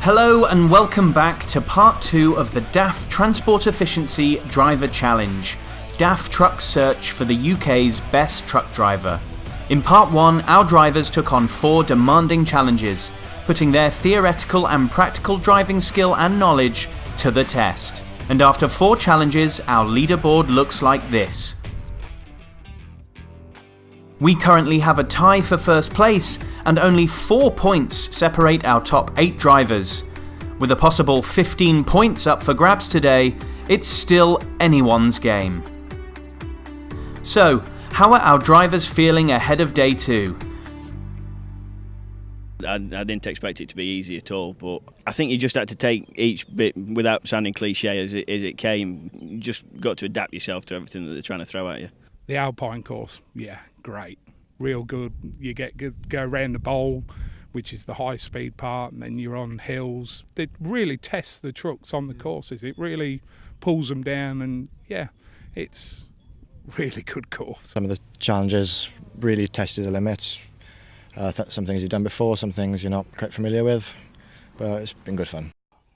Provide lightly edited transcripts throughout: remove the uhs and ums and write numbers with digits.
Hello and welcome back to part 2 of the DAF Transport Efficiency Driver Challenge, DAF Truck's search for the UK's best truck driver. In part 1, our drivers took on 4 demanding challenges, putting their theoretical and practical driving skill and knowledge to the test. And after 4 challenges, our leaderboard looks like this. We currently have a tie for first place, and only 4 points separate our top 8 drivers. With a possible 15 points up for grabs today, it's still anyone's game. So, how are our drivers feeling ahead of day 2? I didn't expect it to be easy at all, but I think you just had to take each bit, without sounding cliche as it came. You just got to adapt yourself to everything that they're trying to throw at you. The Alpine course, yeah, great. Real good. You go around the bowl, which is the high speed part, and then you're on hills. It really tests the trucks on the courses. It really pulls them down, and yeah, it's really good course. Some of the challenges really tested the limits. Some things you've done before, some things you're not quite familiar with, but it's been good fun.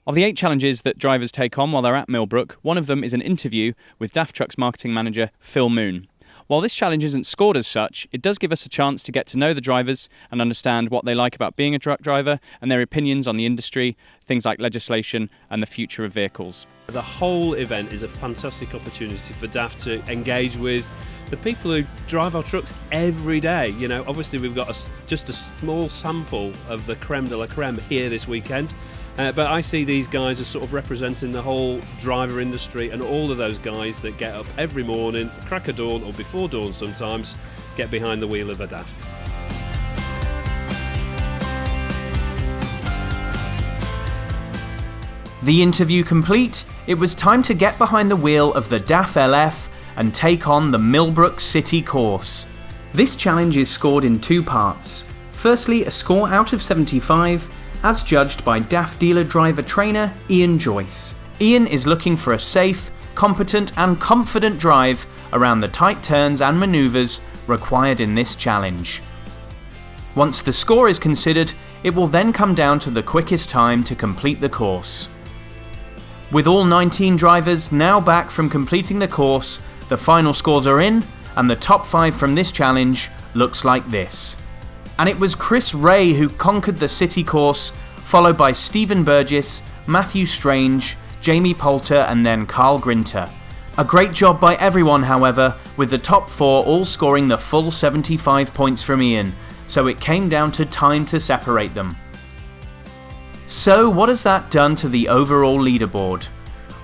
Of the 8 challenges that drivers take on while they're at Millbrook, one of them is an interview with DAF Truck's marketing manager, Phil Moon. While this challenge isn't scored as such, it does give us a chance to get to know the drivers and understand what they like about being a truck driver and their opinions on the industry, things like legislation and the future of vehicles. The whole event is a fantastic opportunity for DAF to engage with the people who drive our trucks every day. You know, obviously we've got just a small sample of the creme de la creme here this weekend. But I see these guys as sort of representing the whole driver industry, and all of those guys that get up every morning, crack of dawn or before dawn sometimes, get behind the wheel of a DAF. The interview complete, it was time to get behind the wheel of the DAF LF and take on the Millbrook City course. This challenge is scored in 2 parts. Firstly, a score out of 75, as judged by DAF dealer driver trainer Ian Joyce. Ian is looking for a safe, competent and confident drive around the tight turns and manoeuvres required in this challenge. Once the score is considered, it will then come down to the quickest time to complete the course. With all 19 drivers now back from completing the course, the final scores are in, and the top 5 from this challenge looks like this. And it was Chris Ray who conquered the city course, followed by Stephen Burgess, Matthew Strange, Jamie Poulter and then Carl Grinter. A great job by everyone, however, with the top 4 all scoring the full 75 points from Ian, so it came down to time to separate them. So what has that done to the overall leaderboard?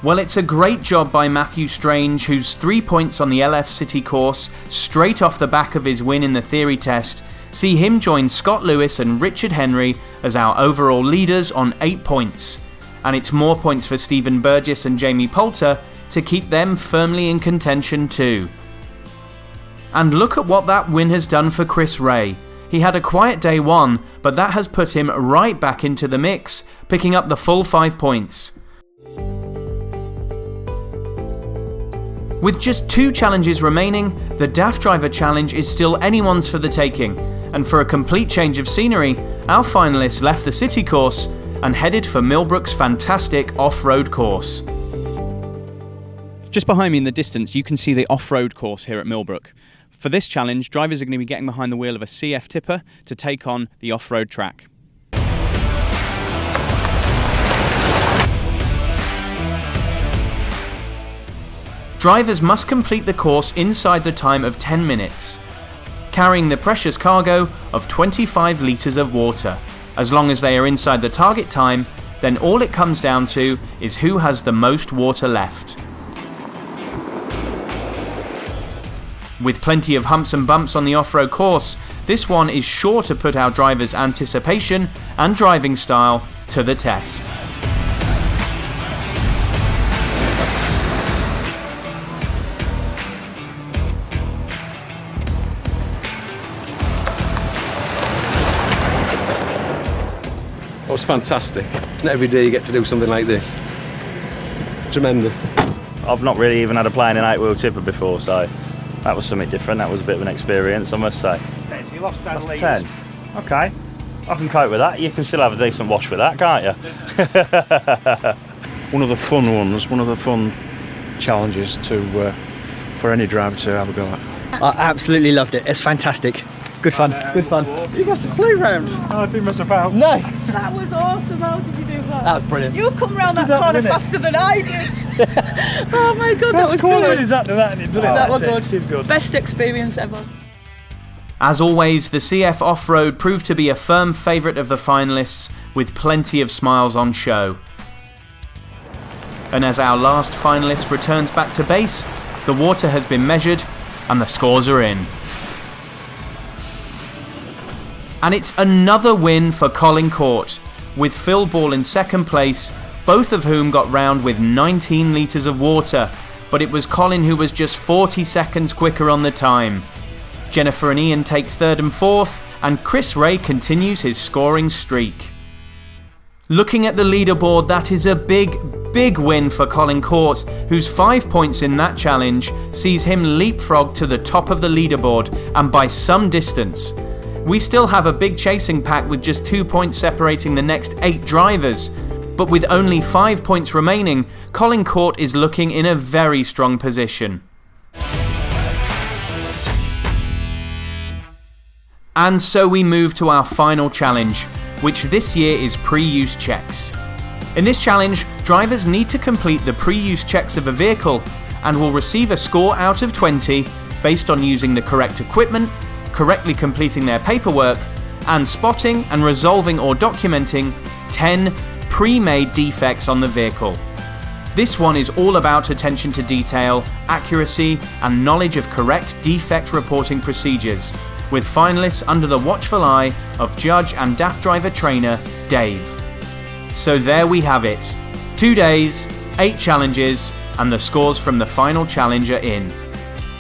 Well, it's a great job by Matthew Strange, whose 3 points on the LF City course, straight off the back of his win in the theory test, see him join Scott Lewis and Richard Henry as our overall leaders on 8 points. And it's more points for Stephen Burgess and Jamie Poulter to keep them firmly in contention too. And look at what that win has done for Chris Ray. He had a quiet day 1, but that has put him right back into the mix, picking up the full 5 points. With just 2 challenges remaining, the DAF Driver Challenge is still anyone's for the taking, and for a complete change of scenery, our finalists left the city course and headed for Millbrook's fantastic off-road course. Just behind me in the distance, you can see the off-road course here at Millbrook. For this challenge, drivers are going to be getting behind the wheel of a CF tipper to take on the off-road track. Drivers must complete the course inside the time of 10 minutes, carrying the precious cargo of 25 litres of water. As long as they are inside the target time, then all it comes down to is who has the most water left. With plenty of humps and bumps on the off-road course, this one is sure to put our drivers' anticipation and driving style to the test. It was fantastic. Not every day you get to do something like this. Tremendous. I've not really even had a plane in 8-wheel tipper before, so that was something different. That was a bit of an experience, I must say. Okay, so you lost 10 litres. 10. Okay. I can cope with that. You can still have a decent wash with that, can't you? One of the fun ones, one of the fun challenges for any driver to have a go at. I absolutely loved it. It's fantastic. Good fun. Good fun. You must have flew round. Oh, I didn't mess about. No. That was awesome. How did you do that? That was brilliant. You come round that corner faster than I did. Oh my god, that was brilliant. Exactly that, and That was good. It is good. Best experience ever. As always, the CF Off-Road proved to be a firm favourite of the finalists, with plenty of smiles on show. And as our last finalist returns back to base, the water has been measured and the scores are in. And it's another win for Colin Court, with Phil Ball in second place, both of whom got round with 19 litres of water, but it was Colin who was just 40 seconds quicker on the time. Jennifer and Ian take third and fourth, and Chris Ray continues his scoring streak. Looking at the leaderboard, that is a big win for Colin Court, whose 5 points in that challenge sees him leapfrog to the top of the leaderboard, and by some distance. We still have a big chasing pack with just 2 points separating the next 8 drivers, but with only 5 points remaining, Colin Court is looking in a very strong position. And so we move to our final challenge, which this year is pre-use checks. In this challenge, drivers need to complete the pre-use checks of a vehicle and will receive a score out of 20 based on using the correct equipment, correctly completing their paperwork, and spotting and resolving or documenting 10 pre-made defects on the vehicle. This one is all about attention to detail, accuracy, and knowledge of correct defect reporting procedures, with finalists under the watchful eye of judge and DAF driver trainer Dave. So there we have it. 2 days, 8 challenges, and the scores from the final challenge are in.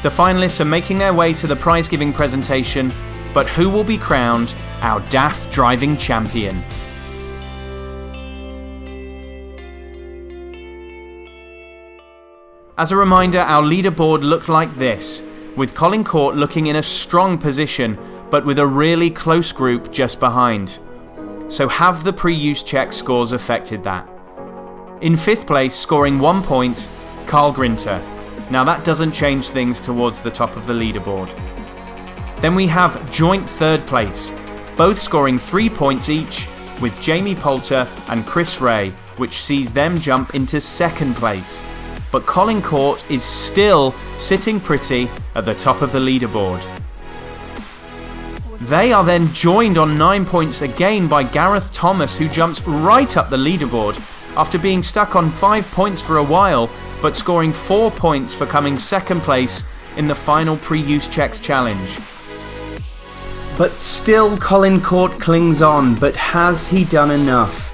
The finalists are making their way to the prize-giving presentation, but who will be crowned our DAF driving champion? As a reminder, our leaderboard looked like this, with Colin Court looking in a strong position, but with a really close group just behind. So have the pre-use check scores affected that? In 5th place, scoring 1 point, Carl Grinter. Now that doesn't change things towards the top of the leaderboard. Then we have joint 3rd place, both scoring 3 points each, with Jamie Poulter and Chris Ray, which sees them jump into 2nd place. But Colin Court is still sitting pretty at the top of the leaderboard. They are then joined on 9 points again by Gareth Thomas, who jumps right up the leaderboard after being stuck on 5 points for a while, but scoring 4 points for coming 2nd place in the final pre-use checks challenge. But still Colin Court clings on, but has he done enough?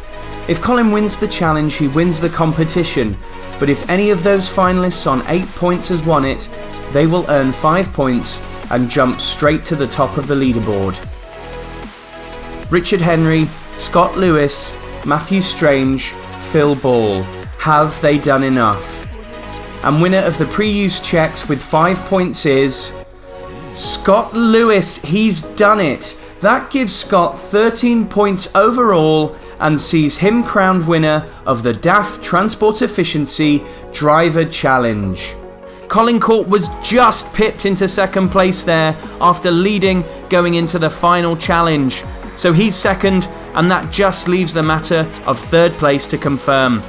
If Colin wins the challenge, he wins the competition, but if any of those finalists on 8 points has won it, they will earn 5 points and jump straight to the top of the leaderboard. Richard Henry, Scott Lewis, Matthew Strange, Phil Ball. Have they done enough? And winner of the pre-use checks with 5 points is Scott Lewis. He's done it. That gives Scott 13 points overall and sees him crowned winner of the DAF Transport Efficiency Driver Challenge. Colin Court was just pipped into 2nd place there after leading going into the final challenge. So he's 2nd, and that just leaves the matter of 3rd place to confirm.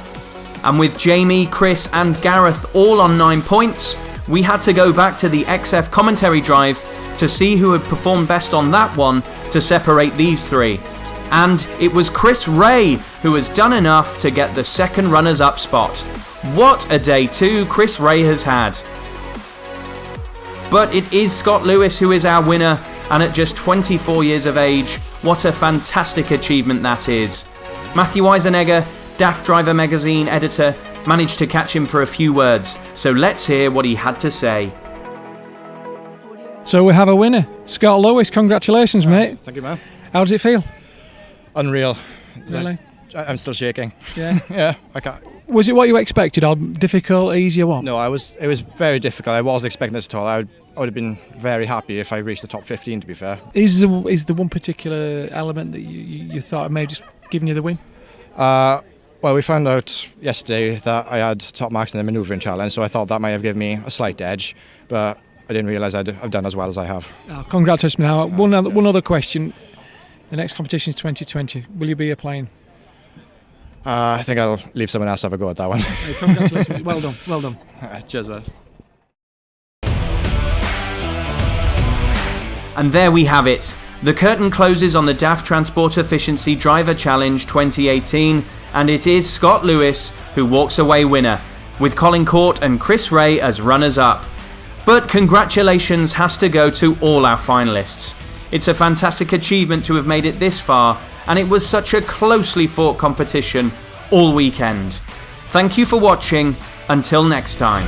And with Jamie, Chris and Gareth all on 9 points, we had to go back to the XF commentary drive to see who had performed best on that one to separate these 3. And it was Chris Ray who has done enough to get the 2nd runners-up spot. What a day 2 Chris Ray has had. But it is Scott Lewis who is our winner, and at just 24 years of age, what a fantastic achievement that is. Matthew Eisenegger, DAF Driver Magazine editor, managed to catch him for a few words, so let's hear what he had to say. So we have a winner, Scott Lewis. Congratulations, mate. Thank you, man. How does it feel? Unreal. Really? I'm still shaking. Yeah. Yeah, I can't. Was it what you expected, or difficult, easy, or what? No, it was very difficult. I wasn't expecting this at all. I would have been very happy if I reached the top 15, to be fair. Is the one particular element that you thought may have just given you the win? Well, we found out yesterday that I had top marks in the manoeuvring challenge, so I thought that might have given me a slight edge, but I didn't realise I've done as well as I have. Congratulations, Now. One other question. The next competition is 2020. Will you be applying? I think I'll leave someone else to have a go at that one. Hey, congratulations. Well done. Well done. Cheers, man. And there we have it. The curtain closes on the DAF Transport Efficiency Driver Challenge 2018, and it is Scott Lewis who walks away winner, with Colin Court and Chris Ray as runners-up. But congratulations has to go to all our finalists. It's a fantastic achievement to have made it this far, and it was such a closely fought competition all weekend. Thank you for watching. Until next time.